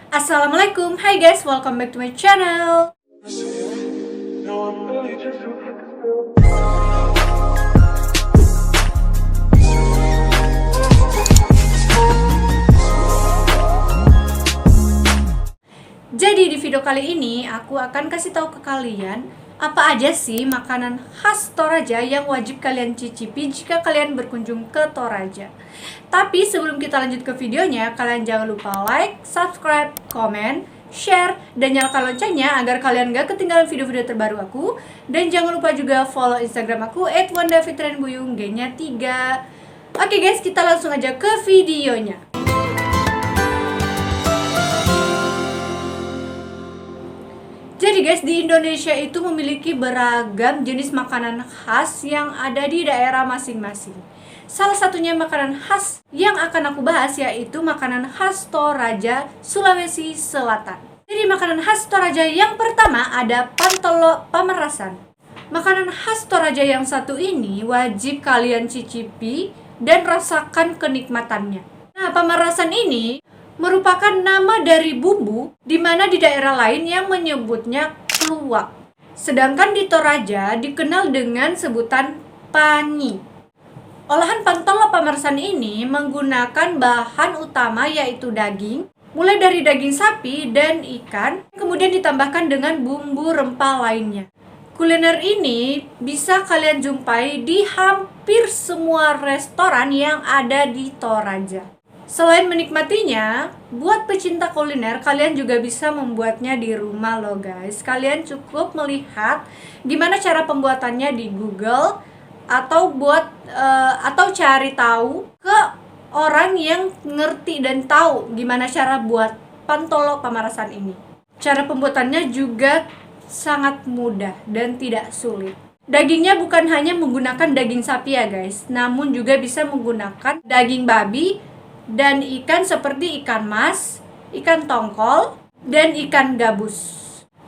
Assalamualaikum, hai guys, welcome back to my channel. Jadi di video kali ini aku akan kasih tahu ke kalian apa aja sih makanan khas Toraja yang wajib kalian cicipi jika kalian berkunjung ke Toraja. Tapi sebelum kita lanjut ke videonya, kalian jangan lupa like, subscribe, komen, share, dan nyalakan loncengnya agar kalian gak ketinggalan video-video terbaru aku. Dan jangan lupa juga follow Instagram aku @wandafitranbuyung, G-nya 3. Oke guys, kita langsung aja ke videonya. Jadi guys, di Indonesia itu memiliki beragam jenis makanan khas yang ada di daerah masing-masing. Salah satunya makanan khas yang akan aku bahas yaitu makanan khas Toraja, Sulawesi Selatan. Jadi makanan khas Toraja yang pertama ada pantolo pamerasan. Makanan khas Toraja yang satu ini wajib kalian cicipi dan rasakan kenikmatannya. Nah, pamerasan ini merupakan nama dari bumbu di mana di daerah lain yang menyebutnya kluwak. Sedangkan di Toraja dikenal dengan sebutan panyi. Olahan pantolo pamerasan ini menggunakan bahan utama yaitu daging, mulai dari daging sapi dan ikan, kemudian ditambahkan dengan bumbu rempah lainnya. Kuliner ini bisa kalian jumpai di hampir semua restoran yang ada di Toraja. Selain menikmatinya, buat pecinta kuliner, kalian juga bisa membuatnya di rumah loh guys. Kalian cukup melihat gimana cara pembuatannya di Google atau cari tahu ke orang yang ngerti dan tahu gimana cara buat pantolo pamerasan ini. Cara pembuatannya juga sangat mudah dan tidak sulit. Dagingnya bukan hanya menggunakan daging sapi ya guys, namun juga bisa menggunakan daging babi dan ikan seperti ikan mas, ikan tongkol, dan ikan gabus.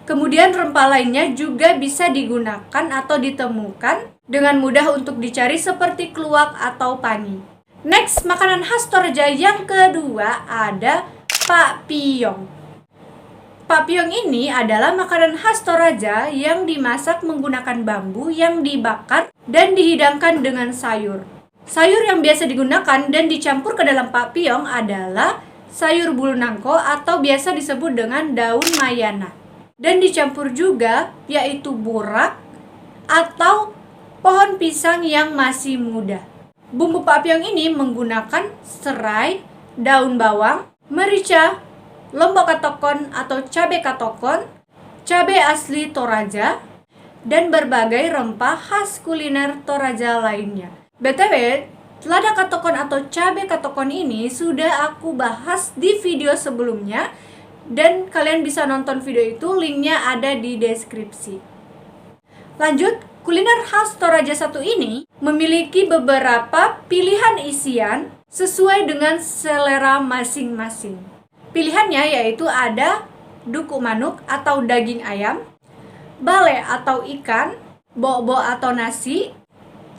Kemudian rempah lainnya juga bisa digunakan atau ditemukan dengan mudah untuk dicari seperti kluwak atau panyi. Next, makanan khas Toraja yang kedua ada pak piyong. Pak piyong ini adalah makanan khas Toraja yang dimasak menggunakan bambu yang dibakar dan dihidangkan dengan sayur. Sayur yang biasa digunakan dan dicampur ke dalam pak piyong adalah sayur bulu nangko atau biasa disebut dengan daun mayana. Dan dicampur juga yaitu burak atau pohon pisang yang masih muda. Bumbu pak piyong ini menggunakan serai, daun bawang, merica, lombok katokon atau cabai katokon, cabai asli Toraja, dan berbagai rempah khas kuliner Toraja lainnya. BTW, lada katokon atau cabai katokon ini sudah aku bahas di video sebelumnya dan kalian bisa nonton video itu, linknya ada di deskripsi. Lanjut, kuliner khas Toraja satu ini memiliki beberapa pilihan isian sesuai dengan selera masing-masing. Pilihannya yaitu ada duku manuk atau daging ayam, bale atau ikan, bobo atau nasi,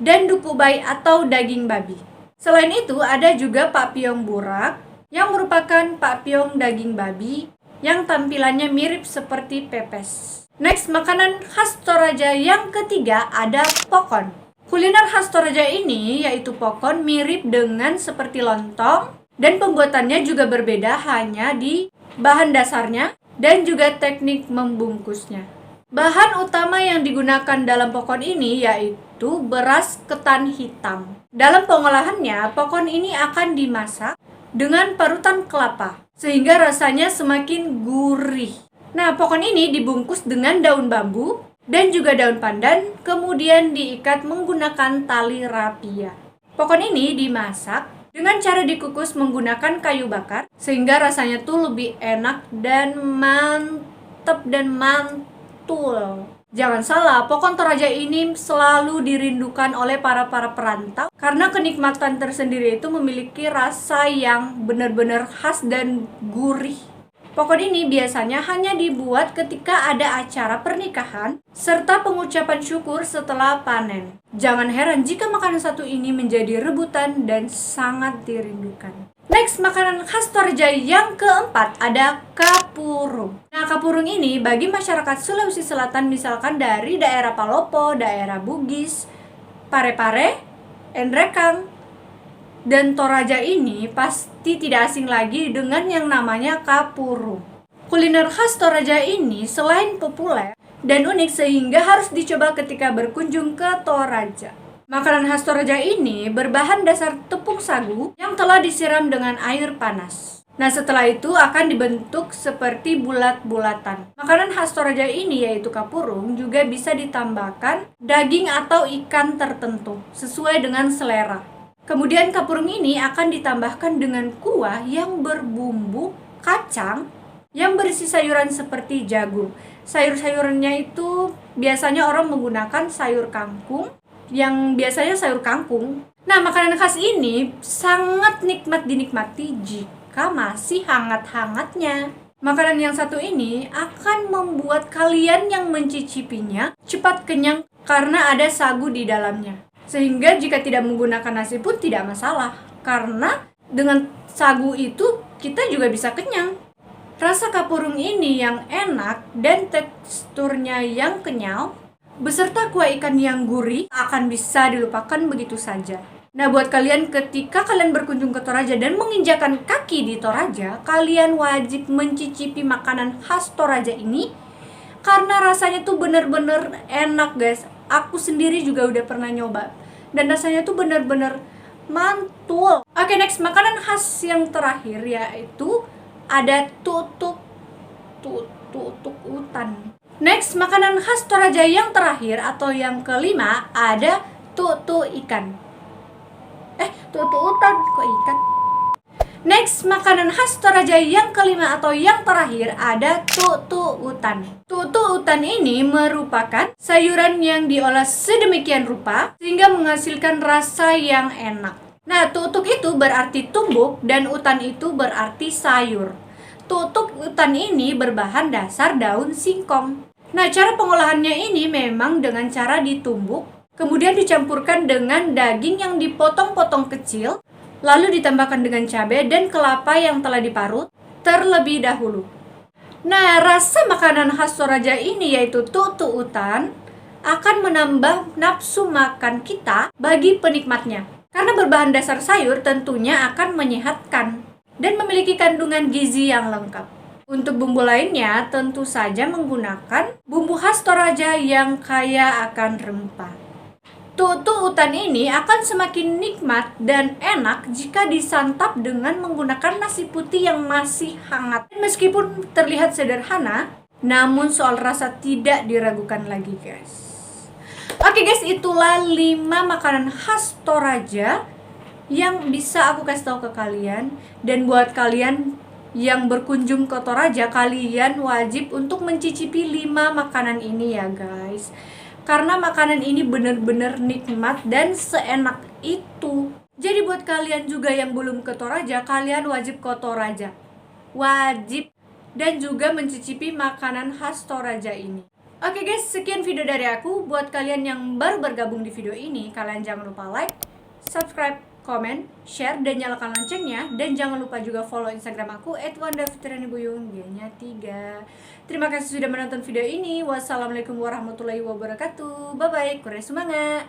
dan duku bai atau daging babi. Selain itu ada juga pak piyong burak yang merupakan pak piyong daging babi yang tampilannya mirip seperti pepes. Next, makanan khas Toraja yang ketiga ada pokon. Kuliner khas Toraja ini yaitu pokon mirip dengan seperti lontong dan pembuatannya juga berbeda hanya di bahan dasarnya dan juga teknik membungkusnya. Bahan utama yang digunakan dalam pokon ini yaitu beras ketan hitam. Dalam pengolahannya, pokon ini akan dimasak dengan parutan kelapa sehingga rasanya semakin gurih. Nah, pokon ini dibungkus dengan daun bambu dan juga daun pandan, kemudian diikat menggunakan tali rapia. Pokon ini dimasak dengan cara dikukus menggunakan kayu bakar sehingga rasanya tuh lebih enak dan mantep dan mantul. Jangan salah, pokon Toraja ini selalu dirindukan oleh para perantau karena kenikmatan tersendiri itu memiliki rasa yang benar-benar khas dan gurih. Pokon ini biasanya hanya dibuat ketika ada acara pernikahan serta pengucapan syukur setelah panen. Jangan heran jika makanan satu ini menjadi rebutan dan sangat dirindukan. Next, makanan khas Toraja yang keempat ada kapurung. Nah, kapurung ini bagi masyarakat Sulawesi Selatan, misalkan dari daerah Palopo, daerah Bugis, Parepare, Endrekang, dan Toraja ini pasti tidak asing lagi dengan yang namanya kapurung. Kuliner khas Toraja ini selain populer dan unik sehingga harus dicoba ketika berkunjung ke Toraja. Makanan khas Toraja ini berbahan dasar tepung sagu yang telah disiram dengan air panas. Nah, setelah itu akan dibentuk seperti bulat-bulatan. Makanan khas Toraja ini yaitu kapurung juga bisa ditambahkan daging atau ikan tertentu sesuai dengan selera. Kemudian kapurung ini akan ditambahkan dengan kuah yang berbumbu kacang yang berisi sayuran seperti jagung. Sayur-sayurannya itu biasanya orang menggunakan sayur kangkung, yang biasanya sayur kangkung. Nah, makanan khas ini sangat nikmat dinikmati jika masih hangat-hangatnya. Makanan yang satu ini akan membuat kalian yang mencicipinya cepat kenyang karena ada sagu di dalamnya. Sehingga jika tidak menggunakan nasi pun tidak masalah, karena dengan sagu itu kita juga bisa kenyang. Rasa kapurung ini yang enak dan teksturnya yang kenyal beserta kuah ikan yang gurih akan bisa dilupakan begitu saja. Nah, buat kalian ketika kalian berkunjung ke Toraja dan menginjakan kaki di Toraja, kalian wajib mencicipi makanan khas Toraja ini karena rasanya tuh bener-bener enak, guys. Aku sendiri juga udah pernah nyoba dan rasanya tuh bener-bener mantul. Oke, next, makanan khas yang terakhir yaitu ada tutuk utan. Next, makanan khas Toraja yang terakhir atau yang kelima ada tutu ikan. Tutu utan, kok ikan? Next, makanan khas Toraja yang kelima atau yang terakhir ada tutu utan. Tutu utan ini merupakan sayuran yang diolah sedemikian rupa sehingga menghasilkan rasa yang enak. Nah, tutuk itu berarti tumbuk dan utan itu berarti sayur. Tutuk utan ini berbahan dasar daun singkong. Nah, cara pengolahannya ini memang dengan cara ditumbuk, kemudian dicampurkan dengan daging yang dipotong-potong kecil, lalu ditambahkan dengan cabai dan kelapa yang telah diparut terlebih dahulu. Nah, rasa makanan khas Toraja ini yaitu tutu utan akan menambah nafsu makan kita bagi penikmatnya. Karena berbahan dasar sayur tentunya akan menyehatkan dan memiliki kandungan gizi yang lengkap. Untuk bumbu lainnya tentu saja menggunakan bumbu khas Toraja yang kaya akan rempah. Tutu utan ini akan semakin nikmat dan enak jika disantap dengan menggunakan nasi putih yang masih hangat. Meskipun terlihat sederhana, namun soal rasa tidak diragukan lagi, guys. Oke guys, itulah 5 makanan khas Toraja yang bisa aku kasih tahu ke kalian. Dan buat kalian yang berkunjung ke Toraja, kalian wajib untuk mencicipi 5 makanan ini ya guys. Karena makanan ini bener-bener nikmat dan seenak itu. Jadi buat kalian juga yang belum ke Toraja, kalian wajib ke Toraja. Wajib. Dan juga mencicipi makanan khas Toraja ini. Oke guys, sekian video dari aku. Buat kalian yang baru bergabung di video ini, kalian jangan lupa like, subscribe, komen, share, dan nyalakan loncengnya. Dan jangan lupa juga follow Instagram aku @wandafitrianibuyung, G-nya 3. Terima kasih sudah menonton video ini. Wassalamualaikum warahmatullahi wabarakatuh. Bye-bye, kurang semangat.